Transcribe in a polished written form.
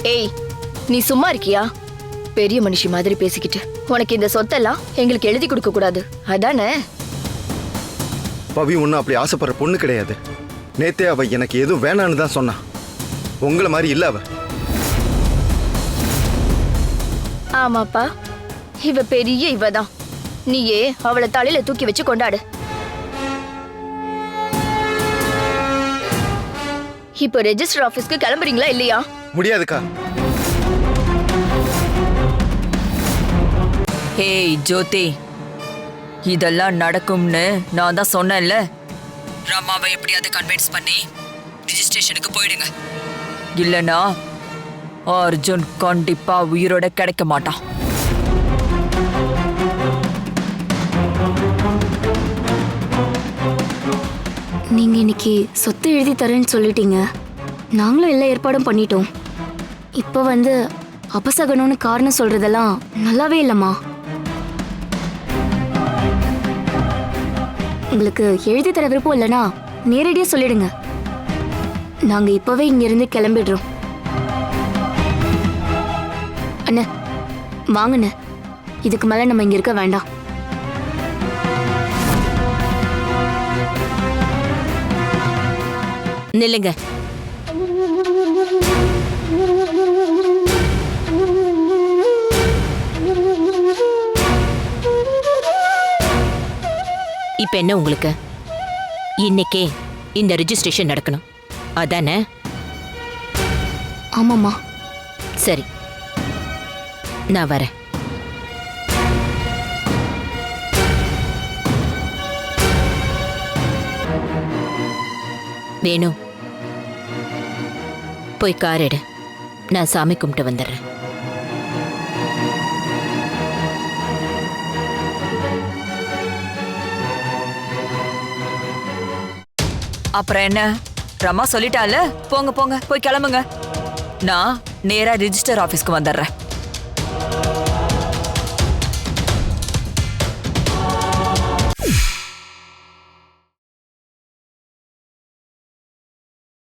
ஏய், நீ சும்மா இருக்கியா? பெரிய மனுஷி மாதிரி பேசிக்கிட்டு உனக்கு இந்த சொத்தெல்லாம் எங்களுக்கு எழுதி கொடுக்க கூடாது அதானே? பவி ஒன்றும் அப்படி ஆசைப்படுற பொண்ணு கிடையாது. நேத்தே அவ எனக்கு எதுவும் வேணான்னு தான் சொன்னா. உங்களை மாதிரி இல்ல அவ. ஆமாப்பா, இவ பெரிய இவதான். நீயே அவளை தலையில தூக்கி வச்சு கொண்டாடு. இப்போ ரெஜிஸ்டர் ஆபீஸ்க்கு கிளம்புறீங்களா இல்லையா? முடியாதுக்கா. ஹேய் ஜோதி, இதெல்லாம் நடக்கும்னு நான் தான் சொன்னேன்ல. ரமாவை எப்படியாவது கன்வின்ஸ் பண்ணி ரிஜிஸ்ட்ரேஷனுக்கு போயிடுங்க. இல்லனா அர்ஜுன் கண்டிப்பா உயிரோட கிடைக்க மாட்டான். நீங்க இன்னைக்கு சொத்து எழுதி தரேன்னு சொல்லிட்டீங்க. நாங்களும் எல்லா ஏற்பாடும் பண்ணிட்டோம். இப்போ வந்து அபசகனம்னு காரணம் சொல்றதெல்லாம் நல்லாவே இல்லம்மா. உங்களுக்கு எழுதி தர விருப்பம் இல்லைன்னா நேரடியா சொல்லிடுங்க. நாங்க இப்பவே இங்க இருந்து கிளம்பிடுறோம். அண்ணா வாங்கண்ண, இதுக்கு மேல நம்ம இங்க இருக்க வேண்டாம். நில்லுங்க. இப்ப என்ன உங்களுக்கு? இன்னைக்கே இந்த ரெஜிஸ்ட்ரேஷன் நடக்கணும் அதானே? ஆமாம்மா. சரி, நான் வரேன். வேணும், போய் கார் எடு. நான் சாமி கும்பிட்டு வந்துடுறேன். அப்புறம் என்ன, ரமா சொல்லிட்டால, போங்க போங்க போய் கிளம்புங்க. நான் நேரா ரிஜிஸ்டர் ஆபீஸ்க்கு வந்துடுறேன்.